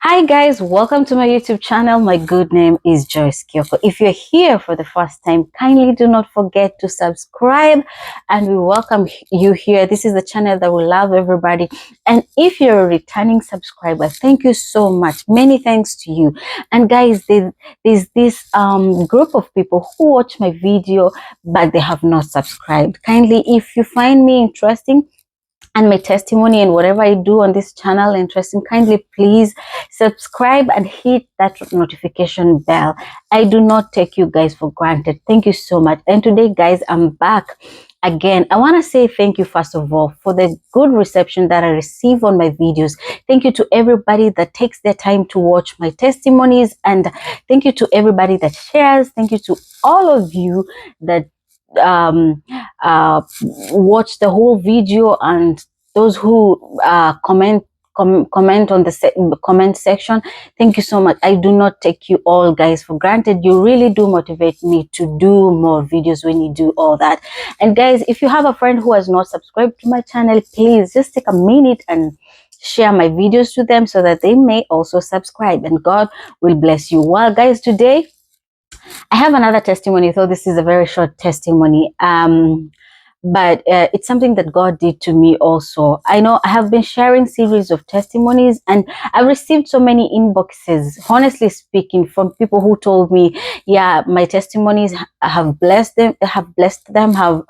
Hi guys, welcome to my YouTube channel. My good name is Joyce Kioko. If you're here for the first time, kindly do not forget to subscribe and we welcome you here. This is the channel that will love everybody. And if you're a returning subscriber, thank you so much. Many thanks to you. And guys, there's this group of people who watch my video but they have not subscribed. Kindly, if you find me interesting and my testimony and whatever I do on this channel interesting, kindly please subscribe and hit that notification bell. I do not take you guys for granted. Thank you so much. And today guys, I'm back again. I want to say thank you first of all for the good reception that I receive on my videos. Thank you to everybody that takes their time to watch my testimonies, and thank you to everybody that shares. Thank you to all of you that watch the whole video, and those who comment on the comment section. Thank you so much. I do not take you all guys for granted. You really do motivate me to do more videos when you do all that. And guys, if you have a friend who has not subscribed to my channel, please just take a minute and share my videos to them so that they may also subscribe, and God will bless you. Well guys, today I have another testimony, though this is a very short testimony. But it's something that God did to me also. I know I have been sharing series of testimonies, and I've received so many inboxes, honestly speaking, from people who told me, yeah, my testimonies have blessed them, have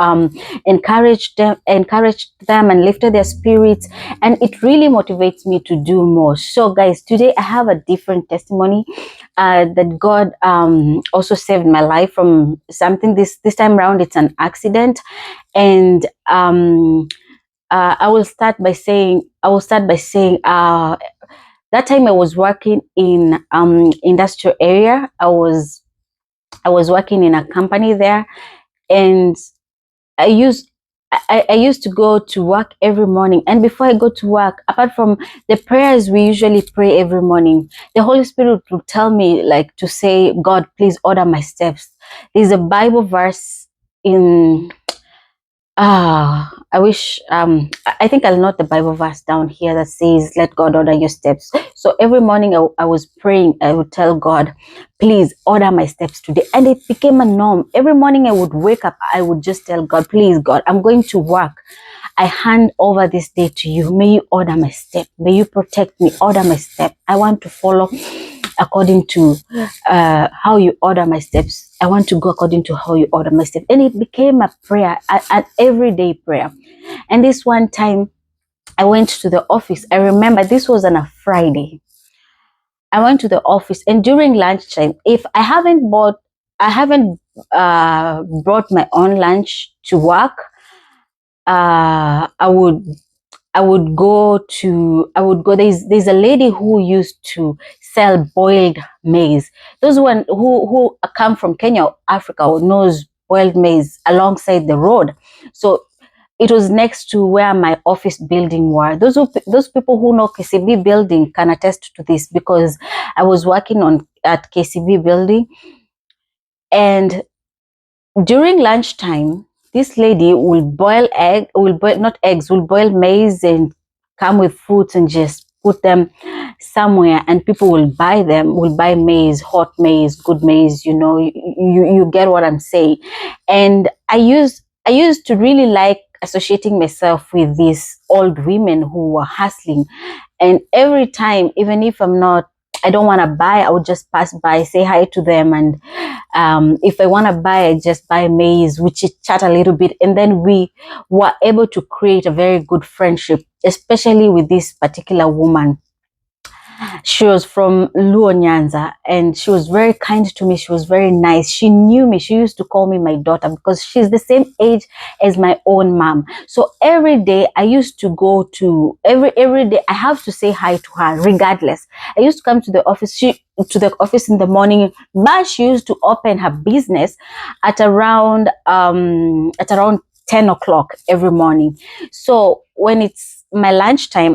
encouraged them and lifted their spirits, and it really motivates me to do more. So guys, today I have a different testimony that God also saved my life from something. This time around, it's an accident. And I will start by saying that time I was working in industrial area. I was working in a company there, and I used to go to work every morning. And before I go to work, apart from the prayers we usually pray every morning, the Holy Spirit will tell me, like, to say, God, please order my steps. There's a Bible verse in I wish I think I'll note the Bible verse down here that says, let God order your steps. So every morning I was praying, I would tell God, please order my steps today. And it became a norm. Every morning I would wake up, I would just tell God, please God, I'm going to work. I hand over this day to you. May you order my step. May you protect me. Order my step. I want to follow according to how you order my steps. I want to go according to how you order my steps. And it became a prayer, an everyday prayer. And this one time I went to the office. I remember this was on a Friday. I went to the office, and during lunchtime, if I haven't brought my own lunch to work, I would go. There's a lady who used to sell boiled maize. Those who come from Kenya or Africa knows boiled maize alongside the road. So it was next to where my office building were. Those people who know KCB building can attest to this, because I was working at KCB building, and during lunchtime, this lady will boil maize and come with fruits and just put them somewhere, and people will buy maize, hot maize, good maize, you get what I'm saying. And I used to really like associating myself with these old women who were hustling. And every time, even if I don't want to buy, I would just pass by, say hi to them, and if I want to buy, I just buy maize, we chit chat a little bit, and then we were able to create a very good friendship, especially with this particular woman. She was from Luo Nyanza, and she was very kind to me. She was very nice. She knew me. She used to call me my daughter because she's the same age as my own mom. So every day I used to go to every day I have to say hi to her regardless. I used to come to the office in the morning, but she used to open her business at around 10 o'clock every morning. So when it's my lunchtime,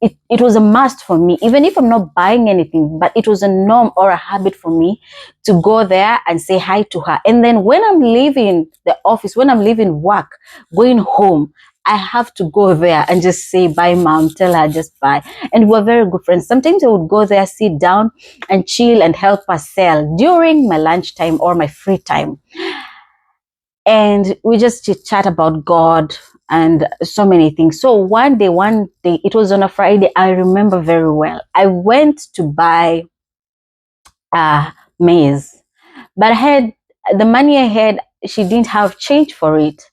it was a must for me, even if I'm not buying anything, but it was a norm or a habit for me to go there and say hi to her. And then when I'm leaving the office, when I'm leaving work, going home, I have to go there and just say, bye, mom, tell her just bye. And we're very good friends. Sometimes I would go there, sit down and chill and help her sell during my lunchtime or my free time. And we just chit chat about God and so many things. So one day, it was on a Friday, I remember very well. I went to buy maize, but I had the money I had, she didn't have change for it.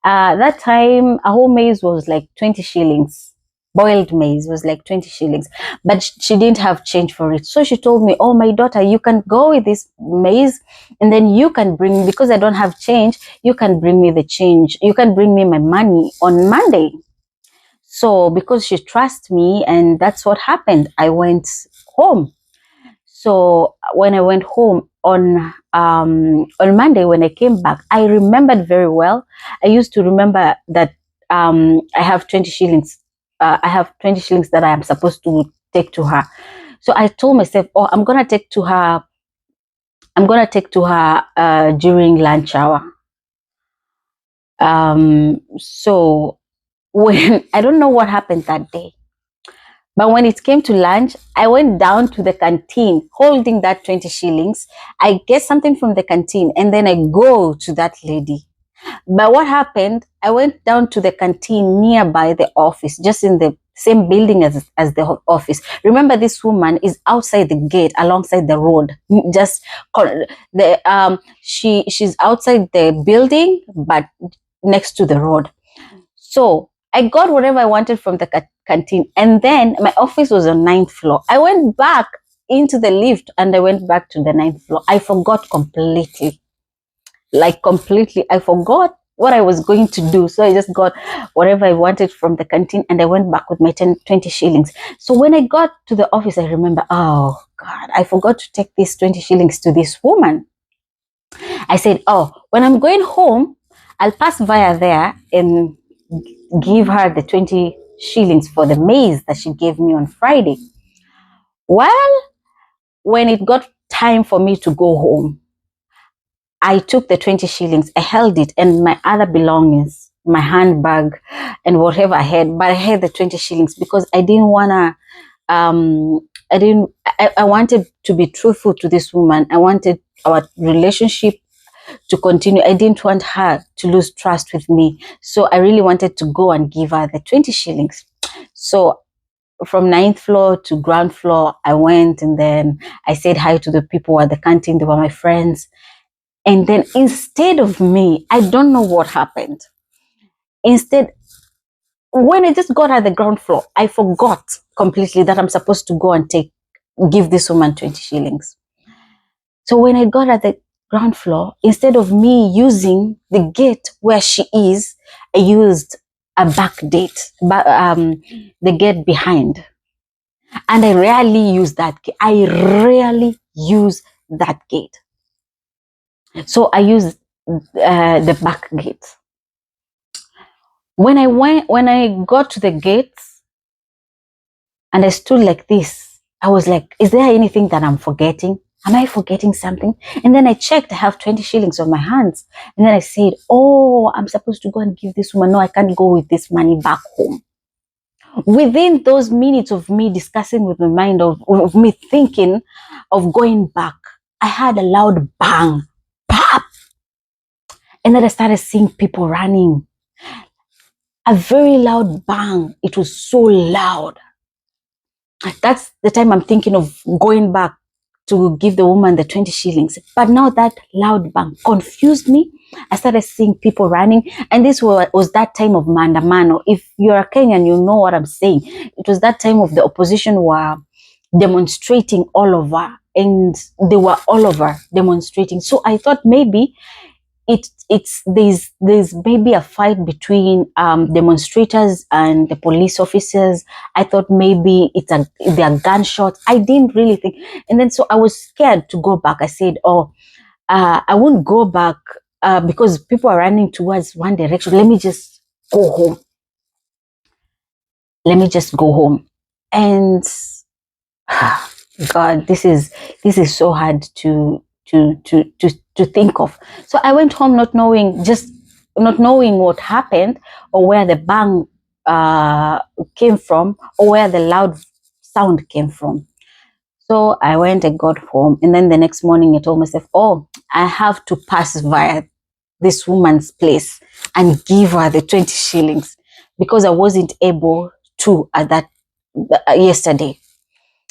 That time, a whole maize was like 20 shillings. Boiled maize was like 20 shillings, but she didn't have change for it. So she told me, oh, my daughter, you can go with this maize and then you can bring, because I don't have change, you can bring me the change. You can bring me my money on Monday. So because she trusts me, and that's what happened, I went home. So when I went home on Monday, when I came back, I remembered very well. I used to remember that I have 20 shillings. I have 20 shillings that I am supposed to take to her. So I told myself, oh, I'm gonna take to her. I'm gonna take to her during lunch hour. So when I don't know what happened that day. But when it came to lunch, I went down to the canteen holding that 20 shillings. I get something from the canteen and then I go to that lady. But what happened, I went down to the canteen nearby the office, just in the same building as the office. Remember, this woman is outside the gate alongside the road. Just she's outside the building, but next to the road. So I got whatever I wanted from the canteen. And then my office was on 9th floor. I went back into the lift and I went back to the 9th floor. I forgot completely. Like completely. I forgot what I was going to do. So I just got whatever I wanted from the canteen and I went back with my 20 shillings. So when I got to the office, I remember, oh God, I forgot to take these 20 shillings to this woman. I said, oh, when I'm going home, I'll pass via there and give her the 20 shillings for the maize that she gave me on Friday. Well, when it got time for me to go home, I took the 20 shillings, I held it and my other belongings, my handbag and whatever I had, but I had the 20 shillings because I didn't want to, I wanted to be truthful to this woman. I wanted our relationship to continue. I didn't want her to lose trust with me. So I really wanted to go and give her the 20 shillings. So from 9th floor to ground floor, I went and then I said hi to the people at the canteen. They were my friends. And then instead of me, I don't know what happened. Instead, when I just got at the ground floor, I forgot completely that I'm supposed to go and give this woman 20 shillings. So when I got at the ground floor, instead of me using the gate where she is, I used a back gate, the gate behind. And I rarely use that gate. I rarely use that gate. So I used the back gate. When I got to the gates and I stood like this, I was like, is there anything that I'm forgetting? Am I forgetting something? And then I checked, I have 20 shillings on my hands. And then I said, oh, I'm supposed to go and give this woman. No, I can't go with this money back home. Within those minutes of me discussing with my mind, of me thinking of going back, I had a loud bang, pop. And then I started seeing people running. A very loud bang. It was so loud. That's the time I'm thinking of going back to give the woman the 20 shillings. But now that loud bang confused me. I started seeing people running. And this was that time of Maandamano. If you're a Kenyan, you know what I'm saying. It was that time of the opposition were demonstrating all over. And they were all over demonstrating. So I thought maybe there's maybe a fight between demonstrators and the police officers. I thought maybe they're gunshots. I didn't really think. And then so I was scared to go back. I said, oh, I won't go back because people are running towards one direction. Let me just go home. Let me just go home. And God, this is so hard to think of. So I went home not knowing, just not knowing what happened or where the bang came from or where the loud sound came from. So I went and got home, and then the next morning I told myself, oh, I have to pass via this woman's place and give her the 20 shillings because I wasn't able to at that yesterday.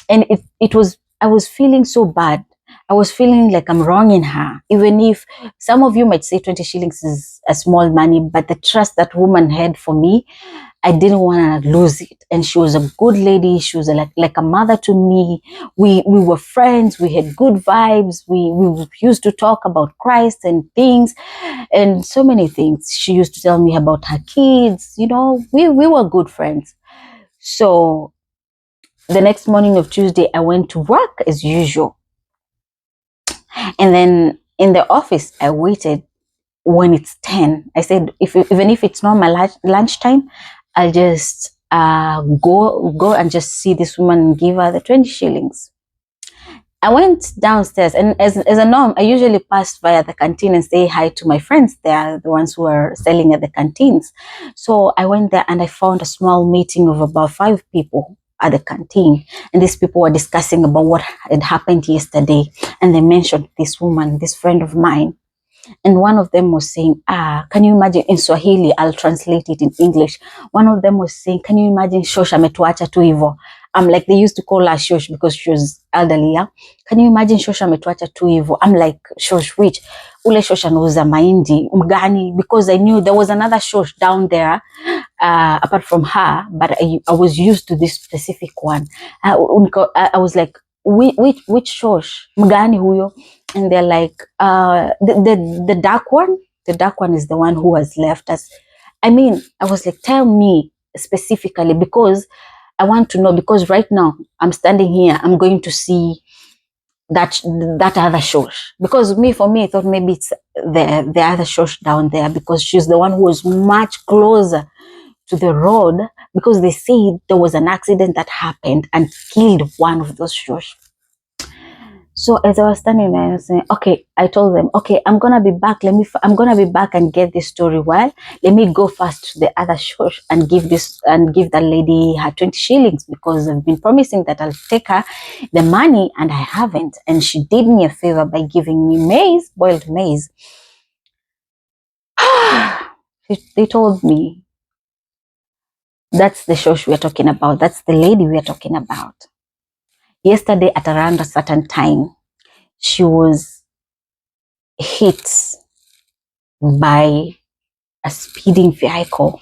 And it was, I was feeling so bad. I was feeling like I'm wronging her, even if some of you might say 20 shillings is a small money, but the trust that woman had for me, I didn't want to lose it. And she was a good lady. She was like a mother to me. We were friends. We had good vibes. We used to talk about Christ and things and so many things. She used to tell me about her kids. You know, we were good friends. So the next morning of Tuesday, I went to work as usual. And then in the office, I waited when it's 10. I said, even if it's not my lunchtime, I'll just go and just see this woman and give her the 20 shillings. I went downstairs, and as a norm, I usually pass via the canteen and say hi to my friends. They are the ones who are selling at the canteens. So I went there and I found a small meeting of about 5 people at the canteen, and these people were discussing about what had happened yesterday, and they mentioned this woman, this friend of mine. And one of them was saying, can you imagine, in Swahili, I'll translate it in English. One of them was saying, can you imagine Shosh ametuacha tu hivo? I'm like, they used to call her Shosh because she was elderly. Yeah? Can you imagine Shosh ametuacha tu hivo? I'm like, Shosh which? Ule Shosh anauza mahindi, mgani? Because I knew there was another Shosh down there, apart from her, but I was used to this specific one. I was like, which Shosh? Mgani huyo? And they're like, the dark one. The dark one is the one who has left us. I mean, I was like, tell me specifically, because I want to know, because right now I'm standing here, I'm going to see that other shosh. Because for me, I thought maybe it's the other shosh down there, because she's the one who was much closer to the road, because they said there was an accident that happened and killed one of those shosh. So as I was standing there, I was saying, okay, I told them, okay, I'm going to be back. I'm going to be back and get this story well. Let me go first to the other church and give that lady her 20 shillings, because I've been promising that I'll take her the money and I haven't. And she did me a favor by giving me maize, boiled maize. They told me, that's the church we're talking about. That's the lady we're talking about. Yesterday at around a certain time, she was hit by a speeding vehicle,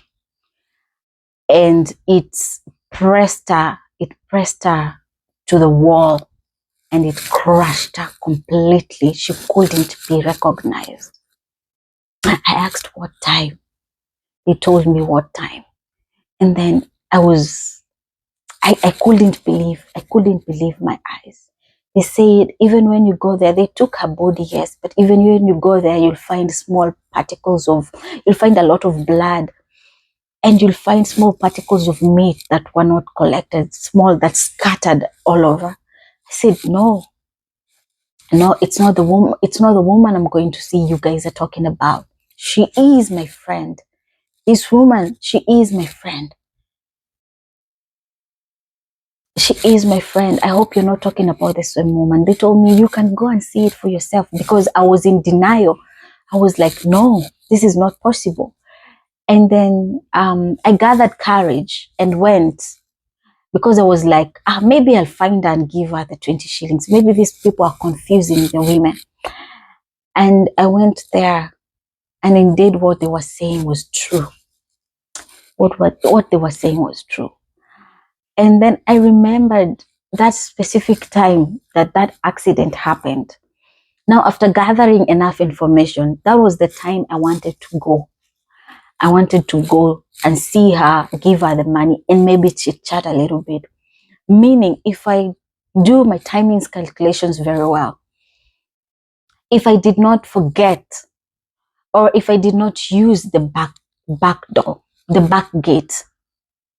and it pressed her to the wall, and it crushed her completely. She couldn't be recognized. I asked what time. They told me what time. And then I couldn't believe my eyes. They said, even when you go there, they took her body, yes, but even when you go there, you'll find you'll find a lot of blood, and you'll find small particles of meat that were not collected, small, that scattered all over. I said, no, it's not the woman I'm going to see you guys are talking about. She is my friend. This woman, she is my friend. She is my friend. I hope you're not talking about the same woman. They told me, you can go and see it for yourself, because I was in denial. I was like, no, this is not possible. And then I gathered courage and went, because I was like, maybe I'll find her and give her the 20 shillings. Maybe these people are confusing the women. And I went there, and indeed what they were saying was true. What they were saying was true. And then I remembered that specific time that accident happened. Now, after gathering enough information, that was the time I wanted to go. I wanted to go and see her, give her the money, and maybe chit chat a little bit. Meaning, if I do my timings calculations very well, if I did not forget, or if I did not use the back door, the back gate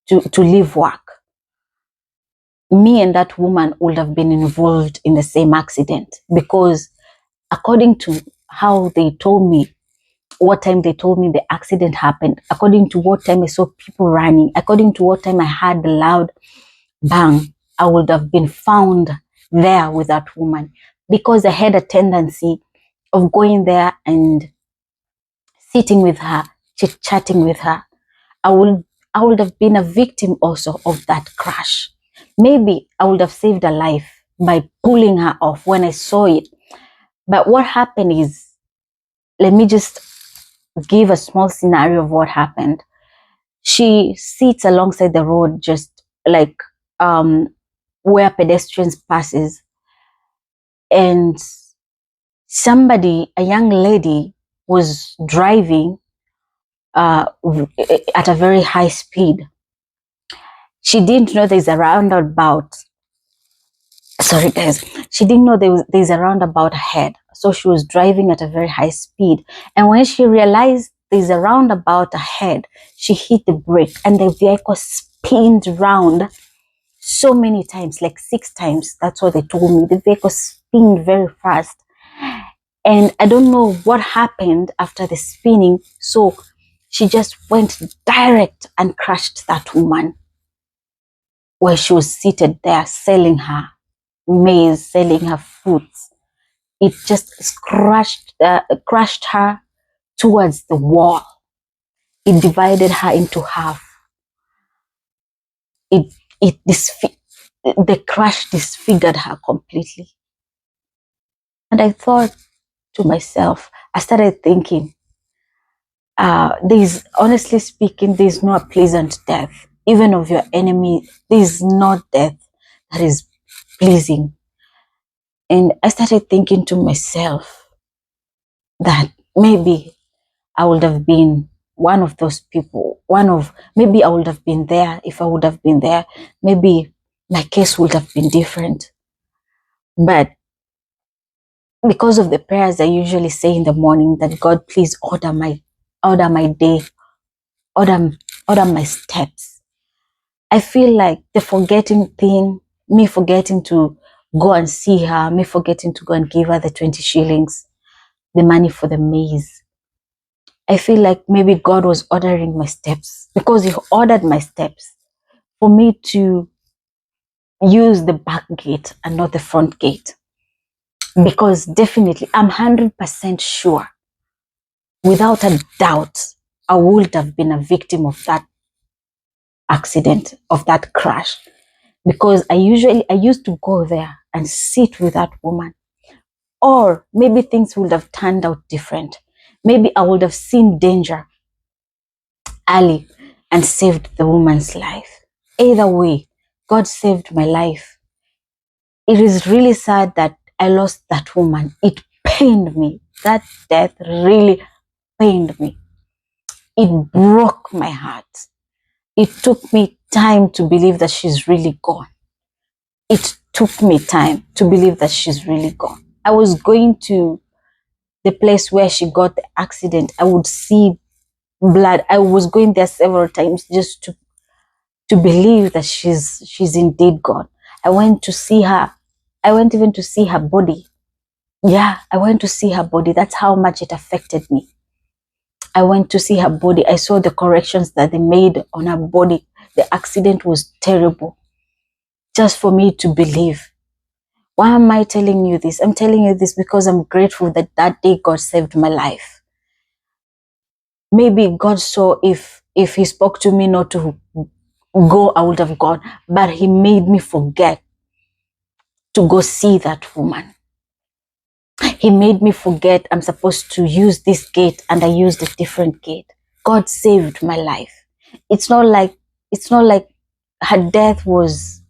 to leave work, me and that woman would have been involved in the same accident, because according to how they told me, what time they told me the accident happened, according to what time I saw people running, according to what time I heard the loud bang, I would have been found there with that woman, because I had a tendency of going there and sitting with her, chit-chatting with her. I would have been a victim also of that crash. Maybe I would have saved her life by pulling her off when I saw it. But what happened is, let me just give a small scenario of what happened. She sits alongside the road, just like where pedestrians passes, and somebody, a young lady, was driving at a very high speed. She didn't know there's a roundabout. Sorry, guys. She didn't know there's a roundabout ahead. So she was driving at a very high speed. And when she realized there's a roundabout ahead, she hit the brake and the vehicle spined round so many times, like 6 times. That's what they told me. The vehicle spun very fast. And I don't know what happened after the spinning. So she just went direct and crushed that woman where she was seated there selling her maize, selling her fruits. It just crushed her towards the wall. It divided her into half. The crash disfigured her completely. And I thought to myself, I started thinking, honestly speaking, there's no pleasant death. Even of your enemy, there's not death that is pleasing. And I started thinking to myself that maybe I would have been one of those people. Maybe I would have been there. If I would have been there, maybe my case would have been different. But because of the prayers I usually say in the morning, that God, please order my day, order my steps, I feel like the forgetting thing, me forgetting to go and see her, me forgetting to go and give her the 20 shillings, the money for the maize, I feel like maybe God was ordering my steps, because He ordered my steps for me to use the back gate and not the front gate. Because definitely, I'm 100% sure, without a doubt, I would have been a victim of that accident, of that crash. Because I used to go there and sit with that woman. Or maybe things would have turned out different. Maybe I would have seen danger early and saved the woman's life. Either way, God saved my life. It is really sad that I lost that woman. It pained me. That death really pained me. It broke my heart. It took me time to believe that she's really gone. It took me time to believe that she's really gone. I was going to the place where she got the accident. I would see blood. I was going there several times just to believe that she's indeed gone. I went to see her. I went even to see her body. Yeah, I went to see her body. That's how much it affected me. I went to see her body. I saw the corrections that they made on her body. The accident was terrible. Just for me to believe. Why am I telling you this? I'm telling you this because I'm grateful that that day God saved my life. Maybe God saw if He spoke to me not to go, I would have gone. But He made me forget to go see that woman. He made me forget I'm supposed to use this gate, and I used a different gate. God saved my life. It's not like her death was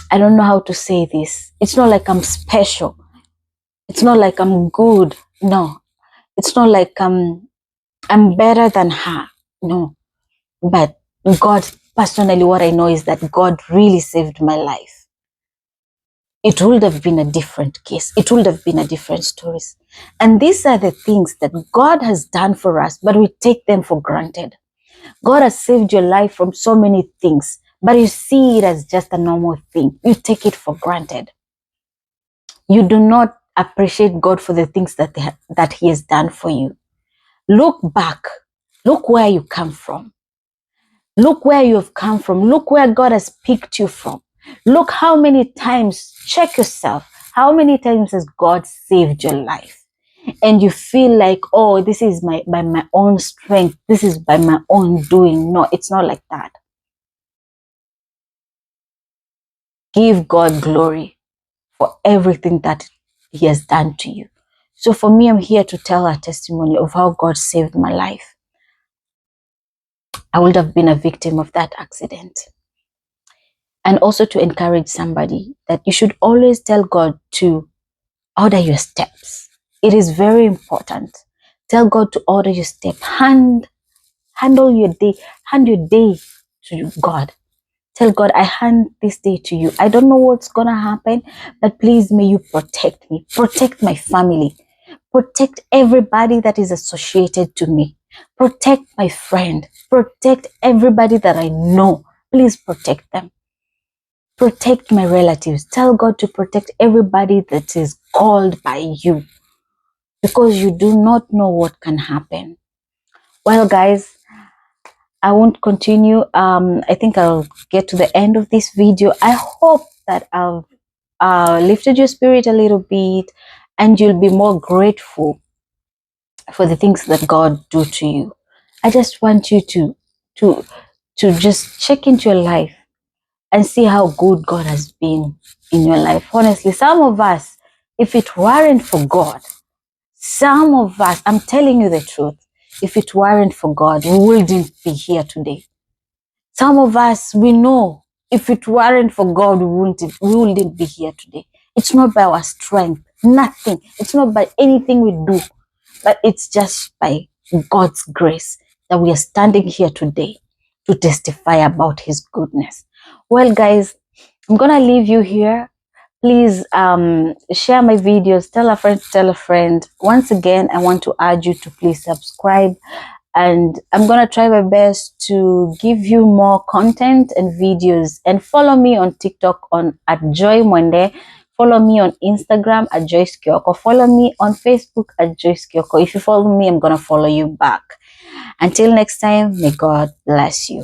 I don't know how to say this. It's not like I'm special. It's not like I'm good. No. It's not like I'm better than her. No. But God, personally, what I know is that God really saved my life. It would have been a different case. It would have been a different story. And these are the things that God has done for us, but we take them for granted. God has saved your life from so many things, but you see it as just a normal thing. You take it for granted. You do not appreciate God for the things that He has done for you. Look back. Look where you come from. Look where you have come from. Look where God has picked you from. Look how many times, check yourself, how many times has God saved your life? And you feel like, oh, this is by my own strength. This is by my own doing. No, it's not like that. Give God glory for everything that He has done to you. So for me, I'm here to tell a testimony of how God saved my life. I would have been a victim of that accident. And also to encourage somebody that you should always tell God to order your steps. It is very important. Tell God to order your step. Hand your day to God. Tell God, I hand this day to you. I don't know what's going to happen, but please may you protect me. Protect my family. Protect everybody that is associated to me. Protect my friend. Protect everybody that I know. Please protect them. Protect my relatives. Tell God to protect everybody that is called by you, because you do not know what can happen. Well, guys, I won't continue. I think I'll get to the end of this video. I hope that I've lifted your spirit a little bit and you'll be more grateful for the things that God do to you. I just want you to just check into your life and see how good God has been in your life. Honestly, some of us, if it weren't for God, some of us, I'm telling you the truth, if it weren't for God, we wouldn't be here today. Some of us, we know if it weren't for God, we wouldn't be here today. It's not by our strength, nothing. It's not by anything we do, but it's just by God's grace that we are standing here today to testify about His goodness. Well, guys, I'm gonna leave you here. Please share my videos, tell a friend to tell a friend. Once again, I want to urge you to please subscribe, and I'm gonna try my best to give you more content and videos. And follow me on TikTok at Joy Mwende. Follow me on Instagram at Joyce Kioko. Follow me on Facebook at Joyce Kioko. If you follow me, I'm gonna follow you back. Until next time, may God bless you.